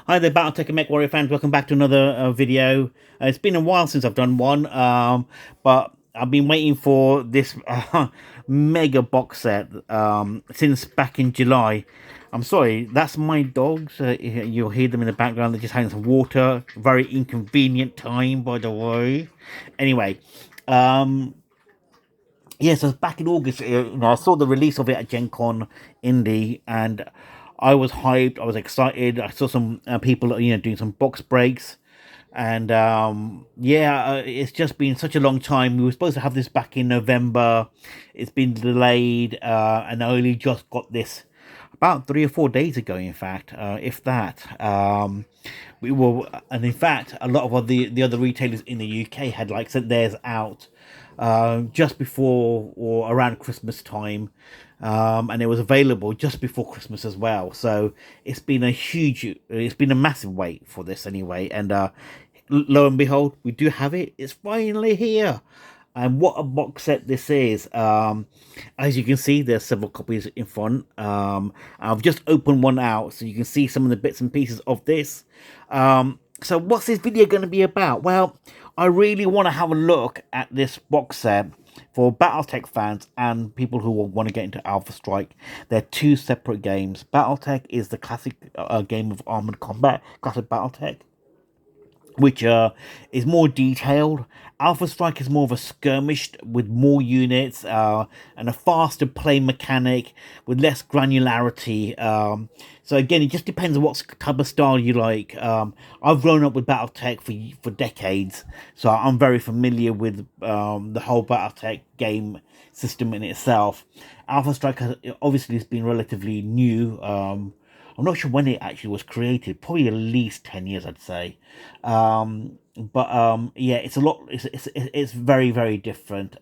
Hi there, BattleTech and Mech Warrior fans. Welcome back to another video. It's been a while since I've done one, but I've been waiting for this mega box set since back in July. I'm sorry, that's my dogs. You'll hear them in the background. They're just having some water. Very inconvenient time, by the way. Anyway, yeah, so back in August, I saw the release of it at Gen Con Indie, and I was hyped. I was excited. I saw some people, doing some box breaks, and yeah, it's just been such a long time. We were supposed to have this back in November. It's been delayed, and I only just got this about 3 or 4 days ago. In fact, if that. We were, and in fact, a lot of the other retailers in the UK had like sent theirs out just before or around Christmas time, and it was available just before Christmas as well. So it's been a massive wait for this anyway. And lo and behold, we do have it. It's finally here. And what a box set this is. As you can see, there's several copies in front. I've just opened one out so you can see some of the bits and pieces of this. So what's this video going to be about? Well, I really want to have a look at this box set for BattleTech fans and people who will want to get into Alpha Strike. They're two separate games. BattleTech is the classic game of armored combat, classic BattleTech, which is more detailed. Alpha Strike is more of a skirmish with more units and a faster play mechanic with less granularity. So again, it just depends on what type of style you like. I've grown up with BattleTech for decades, so I'm very familiar with the whole BattleTech game system in itself. Alpha Strike obviously has been relatively new. I'm not sure when it actually was created. Probably at least 10 years, I'd say. Yeah, it's a lot. It's very, very different.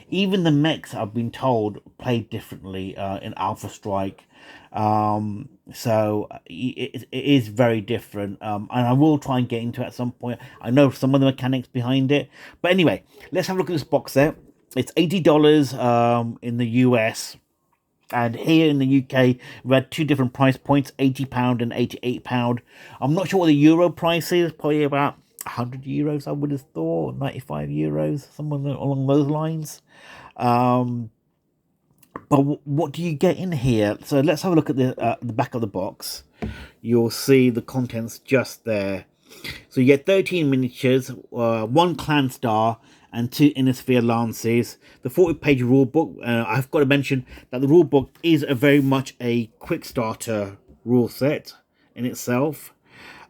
Even the mechs, I've been told, play differently in Alpha Strike. So it is very different. And I will try and get into it at some point. I know some of the mechanics behind it. But anyway, let's have a look at this box set. It's $80 in the US. And here in the UK, we had two different price points, £80 and £88. I'm not sure what the euro price is, probably about €100, I would have thought, €95, somewhere along those lines. But what do you get in here? So let's have a look at the back of the box. You'll see the contents just there. So you get 13 miniatures, one clan star, and 2 inner sphere lances. The 40-page rulebook. I've got to mention that the rulebook is very much a quick starter rule set in itself.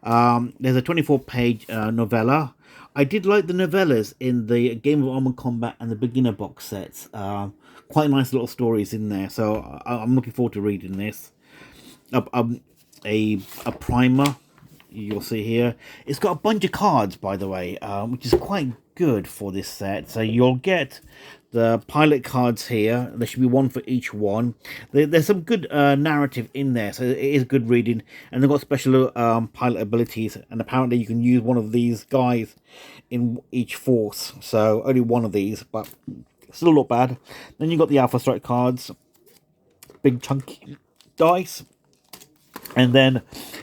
There's a 24-page novella. I did like the novellas in the Game of Armored Combat and the beginner box sets. Quite nice little stories in there. So I'm looking forward to reading this. A primer. You'll see here. It's got a bunch of cards, by the way, which is quite good for this set. So you'll get the pilot cards here. There should be one for each one. There's some good narrative in there, so it is good reading. And they've got special pilot abilities, and apparently you can use one of these guys in each force. So only one of these, but still not bad. Then you've got the Alpha Strike cards, big chunky dice. And then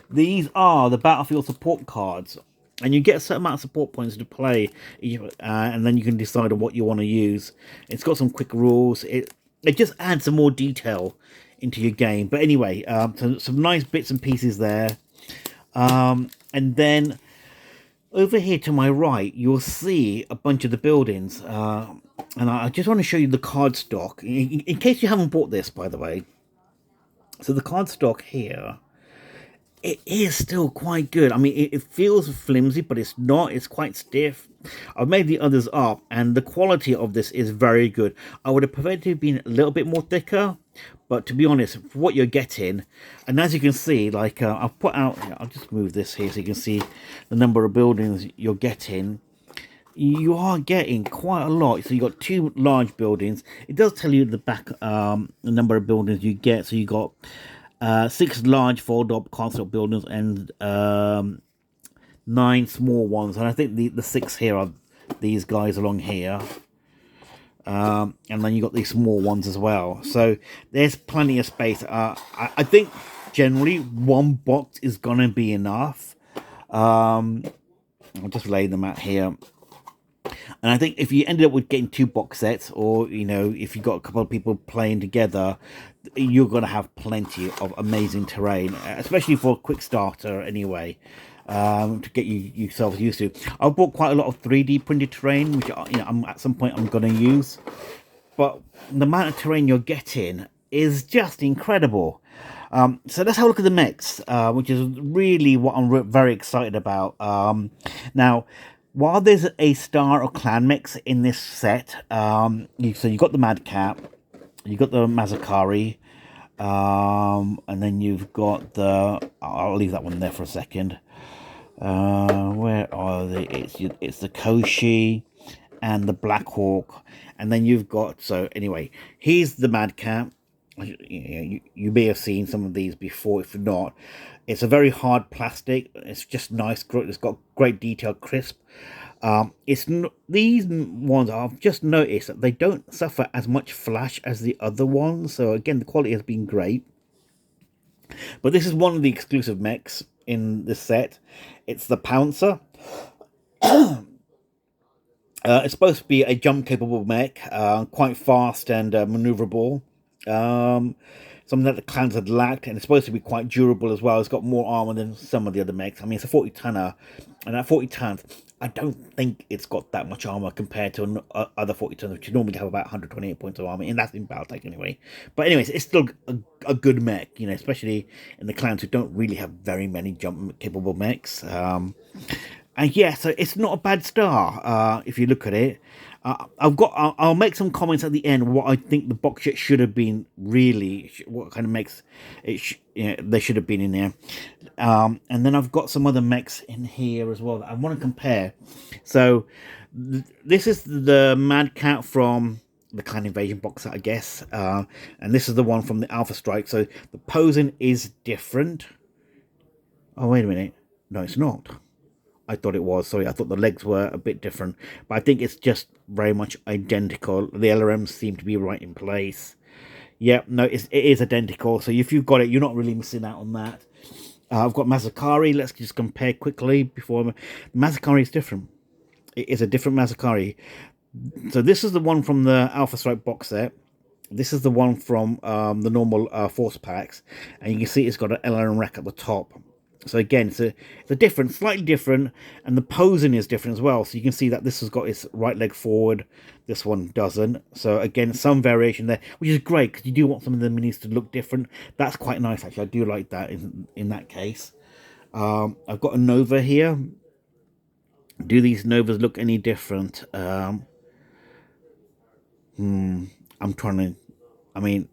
these are the battlefield support cards, and you get a certain amount of support points to play, and then you can decide on what you want to use. It's got some quick rules. It just adds some more detail into your game. But anyway, so some nice bits and pieces there. And then over here to my right, you'll see a bunch of the buildings. And I just want to show you the card stock, in case you haven't bought this, by the way. So the card stock here, it is still quite good. I mean, it feels flimsy, but it's not. It's quite stiff. I've made the others up, and the quality of this is very good. I would have preferred it to have been a little bit more thicker, but to be honest, for what you're getting, and as you can see, like I've put out, I'll just move this here so you can see the number of buildings you're getting. You are getting quite a lot. So you got 2 large buildings. It does tell you the back the number of buildings you get. So you got 6 large fold-up console buildings and 9 small ones. And I think the 6 here are these guys along here. And then you got these small ones as well. So there's plenty of space. I think generally one box is gonna be enough. I'll just lay them out here. And I think if you ended up with getting two box sets, or if you got a couple of people playing together, you're gonna have plenty of amazing terrain, especially for a quick starter. Anyway, to get yourself used to. I've bought quite a lot of 3D printed terrain, which I'm at some point I'm gonna use. But the amount of terrain you're getting is just incredible. So let's have a look at the mechs, which is really what I'm very excited about. Now, while there's a star or clan mix in this set, so you've got the Madcap, you've got the Mazakari, and then you've got the... I'll leave that one there for a second. Where are they? It's the Koshi and the Black Hawk, and then you've got... So anyway, here's the Madcap. You may have seen some of these before. If not, it's a very hard plastic. It's just nice. It's got great detail, crisp. These ones, I've just noticed that they don't suffer as much flash as the other ones. So again, the quality has been great. But this is one of the exclusive mechs in this set. It's the Pouncer. It's supposed to be a jump-capable mech, quite fast and maneuverable. Something that the clans had lacked, and it's supposed to be quite durable as well. It's got more armor than some of the other mechs. I mean, it's a 40-tonner, and at 40 tons, I don't think it's got that much armor compared to other 40 tons, which normally have about 128 points of armor, and that's in BattleTech anyway. But anyways, it's still a good mech, especially in the clans who don't really have very many jump-capable mechs. And yeah, so it's not a bad star if you look at it. I'll make some comments at the end what I think the box set should have been. Really, what kind of mechs they should have been in there. And then I've got some other mechs in here as well that I want to compare. So this is the Mad Cat from the Clan Invasion box set, I guess. And this is the one from the Alpha Strike. So the posing is different. Oh, wait a minute. No, it's not. I thought it was. Sorry, I thought the legs were a bit different. But I think it's just very much identical. The LRMs seem to be right in place. Yeah, no, it is identical. So if you've got it, you're not really missing out on that. I've got Mazakari. Let's just compare quickly before... Mazakari is different. It is a different Mazakari. So this is the one from the Alpha Strike box set. This is the one from the normal Force Packs. And you can see it's got an LRM rack at the top. So again, it's a different, slightly different, and the posing is different as well. So you can see that this has got its right leg forward, this one doesn't. So again, some variation there, which is great because you do want some of the minis to look different. That's quite nice, actually. I do like that in that case. I've got a Nova here. Do these Novas look any different? I'm trying to... I mean,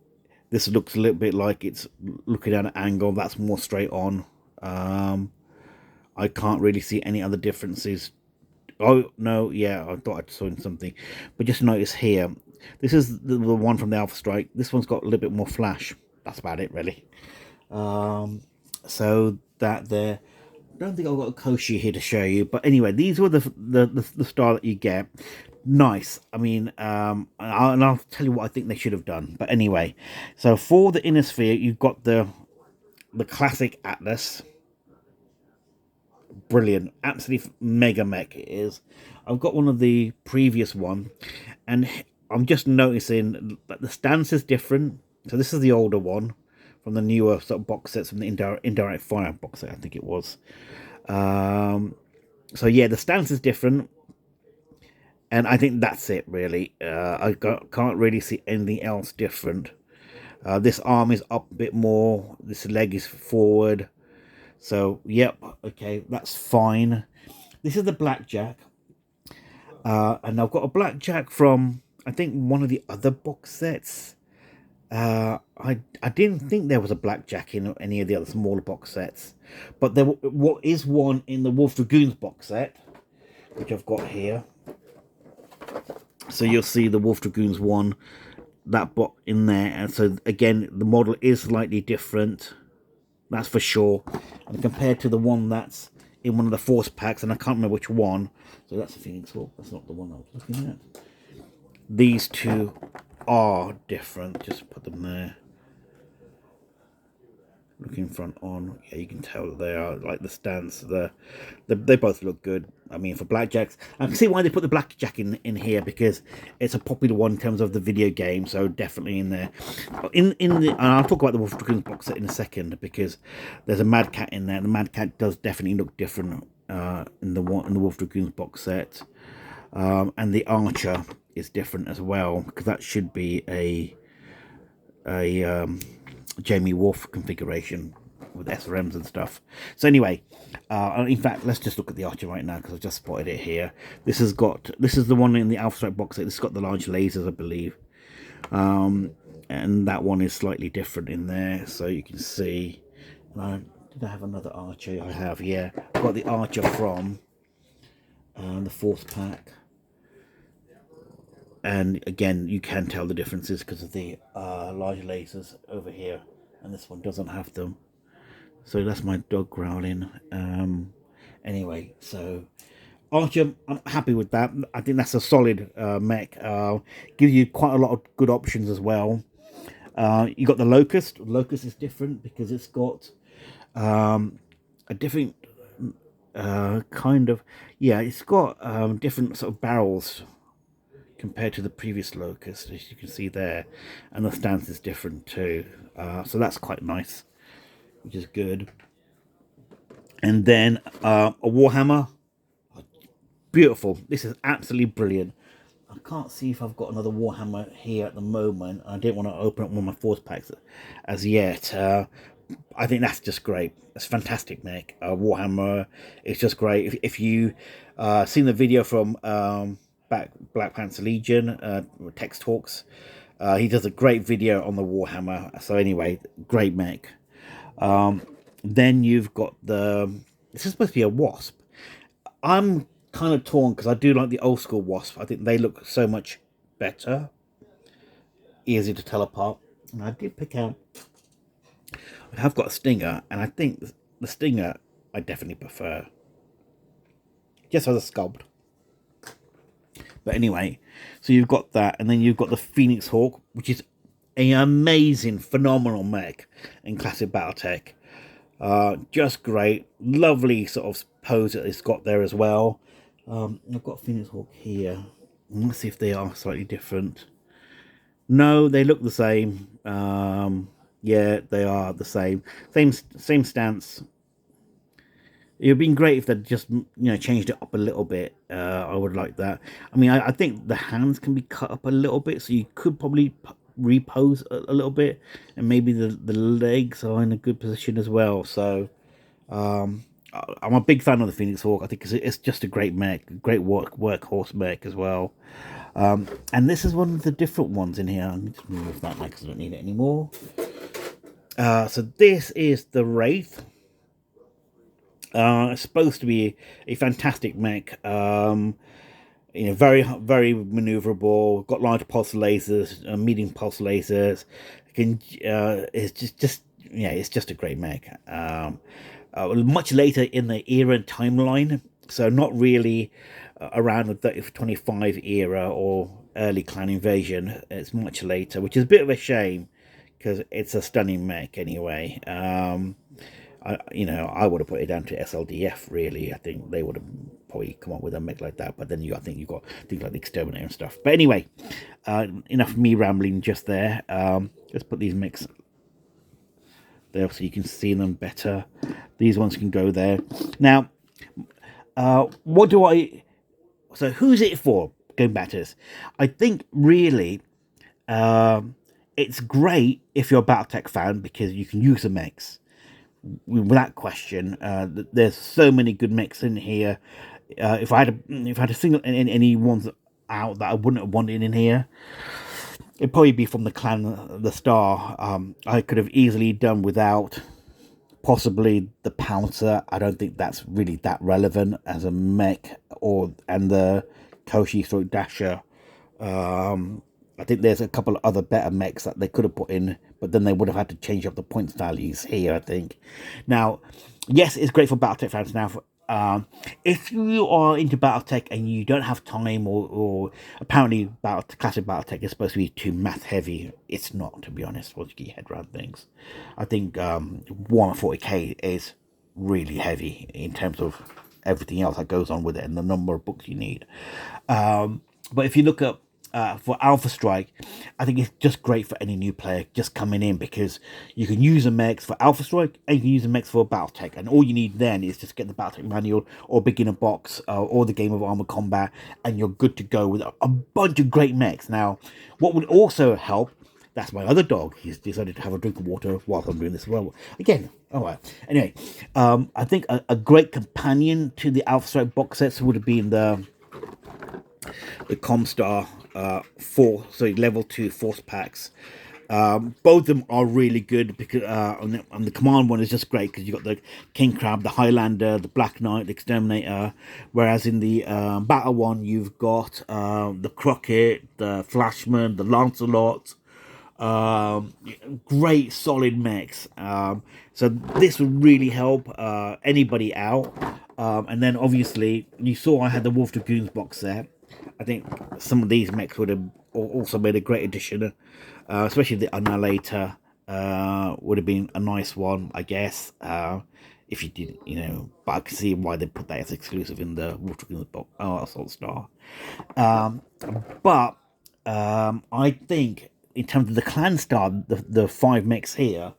this looks a little bit like it's looking at an angle. That's more straight on. I can't really see any other differences. Oh no, yeah, I thought I saw something, but just notice here, this is the one from the Alpha Strike. This one's got a little bit more flash. That's about it, really. So that there. I don't think I've got a Koshi here to show you, but anyway, these were the style that you get. Nice. I mean, and I'll tell you what I think they should have done. But anyway, so for the inner sphere, you've got the classic Atlas. Brilliant, absolutely mega mech it is. I've got one of the previous one, and I'm just noticing that the stance is different. So this is the older one from the newer sort of box sets from the indirect fire box set, I think it was. So yeah, the stance is different, and I think that's it really. I can't really see anything else different. This arm is up a bit more. This leg is forward. So, yep, okay, that's fine. This is the Blackjack. And I've got a Blackjack from, I think, one of the other box sets. I didn't think there was a Blackjack in any of the other smaller box sets. But there is one in the Wolf Dragoons box set, which I've got here. So you'll see the Wolf Dragoons one, that bot in there. And so, again, the model is slightly different. That's for sure. And compared to the one that's in one of the Force Packs, and I can't remember which one. So that's the Phoenix Hawk. That's not the one I was looking at. These two are different. Just put them there. looking front on, yeah, you can tell that they are like the stance. They both look good. I mean, for blackjacks, I can see why they put the blackjack in here, because it's a popular one in terms of the video game. So definitely in there. And I'll talk about the Wolf Dragoons box set in a second, because there's a Mad Cat in there. The Mad Cat does definitely look different in the Wolf Dragoons box set, and the Archer is different as well, because that should be a Jamie Wolf configuration with SRMs and stuff. So anyway, in fact, let's just look at the Archer right now, because I just spotted it here. This is the one in the Alpha Strike box set. This has got the large lasers, I believe, and that one is slightly different in there. So you can see. Did I have another Archer? I have, yeah. I've got the Archer from the fourth pack. And again, you can tell the differences because of the large lasers over here, and this one doesn't have them. So that's my dog growling. Anyway, so Archer, I'm happy with that. I think that's a solid mech. Gives you quite a lot of good options as well. You got the Locust. Locust is different because it's got a different kind of, yeah, it's got different sort of barrels compared to the previous Locust, as you can see there, and the stance is different too, so that's quite nice, which is good. And then a Warhammer, beautiful. This is absolutely brilliant. I can't see if I've got another Warhammer here at the moment. I didn't want to open up one of my fourth packs as yet. I think that's just great. It's fantastic mech. Warhammer, it's just great. If you seen the video from Black Panther Legion, Text Talks, he does a great video on the Warhammer. So anyway, great mech. Then you've got this is supposed to be a Wasp. I'm kind of torn because I do like the old school Wasp. I think they look so much better, easy to tell apart. And I did pick out, I have got a Stinger, and I think the Stinger I definitely prefer, just as a sculpt. But anyway, so you've got that, and then you've got the Phoenix Hawk, which is an amazing, phenomenal mech in classic BattleTech. Just great, lovely sort of pose that it's got there as well. I've got Phoenix Hawk here. Let's see if they are slightly different. No, they look the same. Yeah, they are the same. Same stance. It would have been great if they'd just, changed it up a little bit. I would like that. I mean, I think the hands can be cut up a little bit, so you could probably repose a little bit, and maybe the legs are in a good position as well. So I'm a big fan of the Phoenix Hawk. I think it's just a great mech, great workhorse mech as well. And this is one of the different ones in here. I need to remove that now because I don't need it anymore. So this is the Wraith. It's supposed to be a fantastic mech. Very, very maneuverable. Got large pulse lasers, medium pulse lasers. It's just a great mech. Much later in the era and timeline, so not really around the 3025 era or early Clan Invasion. It's much later, which is a bit of a shame because it's a stunning mech anyway. I would have put it down to SLDF, really. I think they would have probably come up with a mech like that. But then I think you've got things like the Exterminator and stuff. But anyway, enough of me rambling just there. Let's put these mechs there so you can see them better. These ones can go there. Now, so who's it for? Going back to this, I think really it's great if you're a BattleTech fan because you can use the mechs. Without question, there's so many good mechs in here. If I had a single any ones out that I wouldn't have wanted in here, it'd probably be from the Clan, the Star. I could have easily done without possibly the Pouncer. I don't think that's really that relevant as a mech, and the Koshi Dasher. I think there's a couple of other better mechs that they could have put in, but then they would have had to change up the points values here, I think. Now, yes, it's great for BattleTech fans now. If you are into BattleTech and you don't have time, or apparently classic BattleTech is supposed to be too math heavy, it's not, to be honest. Once you get your head around things, I think 140k is really heavy in terms of everything else that goes on with it and the number of books you need. But if you look at for Alpha Strike, I think it's just great for any new player just coming in, because you can use a mechs for Alpha Strike and you can use a mechs for BattleTech, and all you need then is just get the BattleTech manual or beginner box or the Game of Armor Combat, and you're good to go with a bunch of great mechs. Now, what would also help, that's my other dog. He's decided to have a drink of water while I'm doing this as well. Again, all right. Anyway, I think a great companion to the Alpha Strike box sets would have been the Comstar level 2 force packs. Both of them are really good, because on the command one is just great because you got the King Crab, the Highlander, the Black Knight, the Exterminator, whereas in the battle one you've got the Crockett, the Flashman, the Lancelot. Great solid mechs. So this would really help anybody out. And then obviously you saw I had the Wolf Dragoons box set. I think some of these mechs would have also made a great addition, especially the Annihilator would have been a nice one, I guess, if you did, but I can see why they put that as exclusive in the Wolf Dragoons box, Assault Star. But I think in terms of the Clan Star, the 5 mechs here,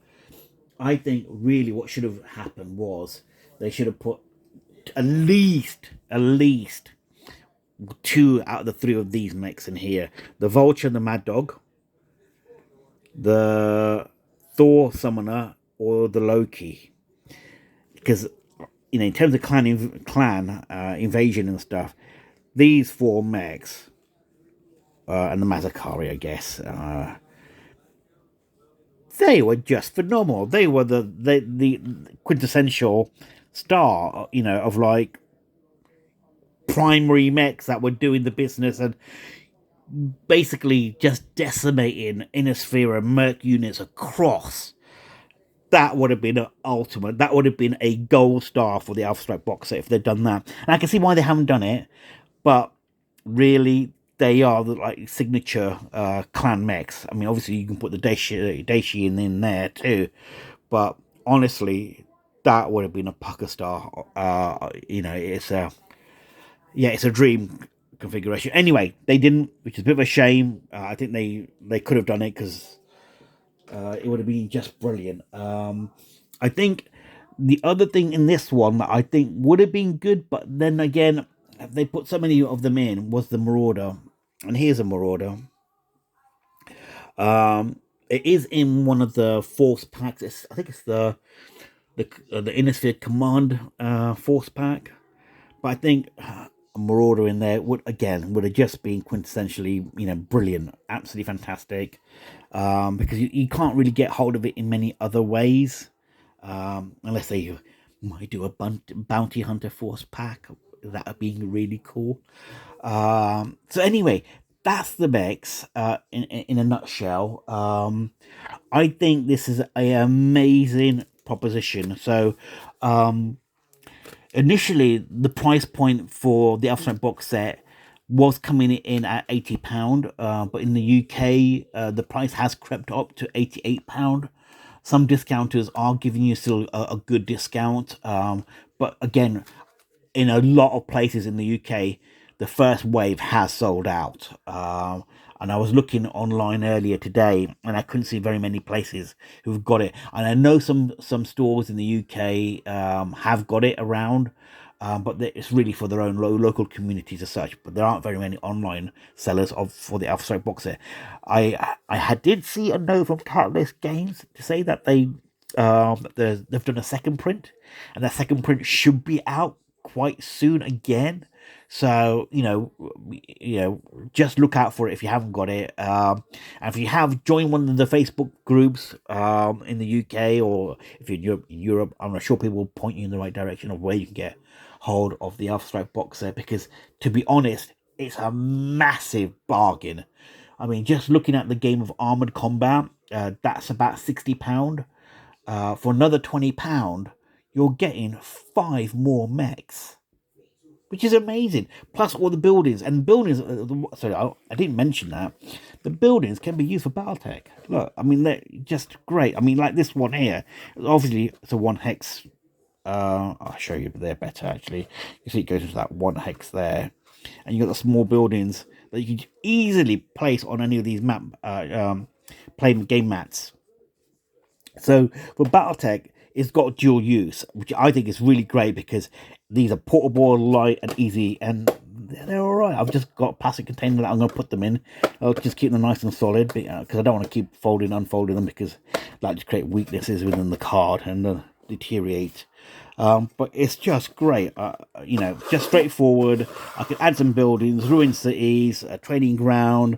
I think really what should have happened was they should have put at least 2 out of the 3 of these mechs in here: the Vulture, the Mad Dog, the Thor Summoner, or the Loki. Because in terms of clan invasion and stuff, these 4 mechs and the Mazakari, I guess, they were just phenomenal. They were the quintessential star, of like primary mechs that were doing the business and basically just decimating Innisphere and Merc units across. That would have been an ultimate. That would have been a gold star for the Alpha Strike box set if they'd done that. And I can see why they haven't done it, but really, they are the signature clan mechs. I mean, obviously you can put the Daishi in there too, but honestly, that would have been a pucker star. It's a dream configuration. Anyway, they didn't, which is a bit of a shame. I think they could have done it, because it would have been just brilliant. I think the other thing in this one that I think would have been good, but then again, they put so many of them in, was the Marauder. And here's a Marauder. It is in one of the force packs. I think it's the Innisphere Command force pack. But I think a Marauder in there would have just been quintessentially, brilliant, absolutely fantastic. Because you can't really get hold of it in many other ways, unless they might do a bounty hunter force pack. That would be really cool. So anyway, that's the mechs in a nutshell. I think this is an amazing proposition. So initially, the price point for the Alpha Strike box set was coming in at £80, but in the UK, the price has crept up to £88. Some discounters are giving you still a good discount, but again, in a lot of places in the UK, the first wave has sold out. And I was looking online earlier today, and I couldn't see very many places who've got it. And I know some stores in the UK have got it around, but it's really for their own local communities as such. But there aren't very many online sellers for the Alpha Strike box set. I did see a note from Catalyst Games to say that they've done a second print, and that second print should be out quite soon again. So just look out for it if you haven't got it. And if you have, join one of the Facebook groups in the UK, or if you're in Europe, I'm sure people will point you in the right direction of where you can get hold of the Alpha Strike box set, because to be honest, it's a massive bargain. I mean, just looking at the Game of Armored Combat, that's about £60. For another £20, you're getting 5 more mechs, which is amazing. Plus all the buildings and buildings. Sorry, I didn't mention that. The buildings can be used for BattleTech. Look, I mean, they're just great. I mean, like this one here. Obviously, it's a 1 hex. I'll show you there better actually. You see, it goes into that 1 hex there, and you got the small buildings that you can easily place on any of these play game mats. So for BattleTech, it's got dual use, which I think is really great because these are portable, light, and easy, and they're all right. I've just got a plastic container that I'm going to put them in. I'll just keep them nice and solid because I don't want to keep folding, unfolding them because that just create weaknesses within the card and deteriorate. But it's just great, just straightforward. I can add some buildings, ruined cities, a training ground,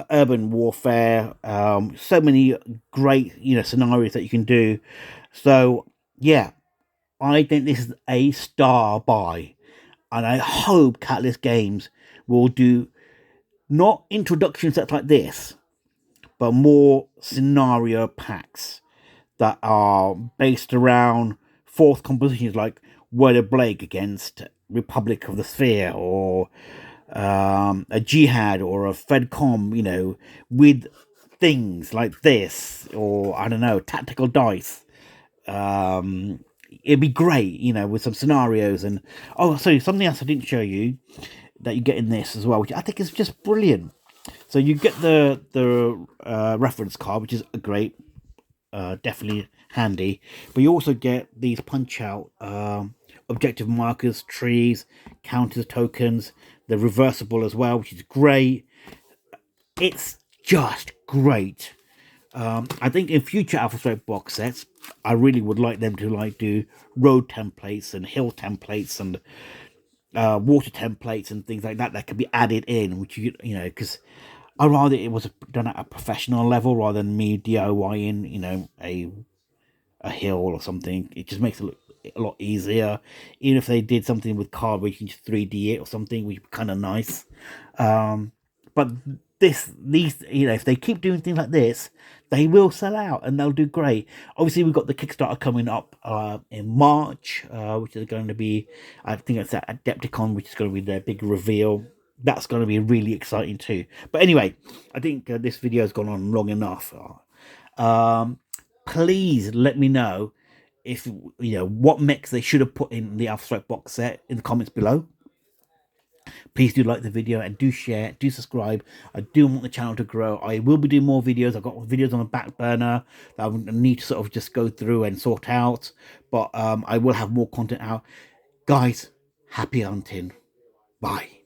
urban warfare, so many great scenarios that you can do. So yeah, I think this is a star buy, and I hope Catalyst Games will do not introduction sets like this, but more scenario packs that are based around fourth compositions like Word of Blake against Republic of the Sphere, or a Jihad or a Fedcom, with things like this, or I don't know, tactical dice. It'd be great, with some scenarios. And sorry, something else I didn't show you that you get in this as well, which I think is just brilliant. So you get the reference card, which is great, definitely handy. But you also get these punch out objective markers, trees, counters, tokens. They're reversible as well, which is great. It's just great. I think in future Alpha Strike box sets, I really would like them to do road templates and hill templates and water templates and things like that that can be added in, which because I'd rather it was done at a professional level rather than me DIYing, a hill or something. It just makes it look a lot easier. Even if they did something with card where you can just 3D it or something, which would be kind of nice. But these, if they keep doing things like this, they will sell out and they'll do great. Obviously, we've got the Kickstarter coming up in March, which is going to be, I think it's at Adepticon, which is going to be their big reveal. That's going to be really exciting too. But anyway, I think this video has gone on long enough. Please let me know if what mechs they should have put in the Alpha Strike box set in the comments below. Please do like the video and do share, do subscribe. I do want the channel to grow. I will be doing more videos. I've got videos on the back burner that I need to sort of just go through and sort out. But I will have more content out. Guys, happy hunting. Bye.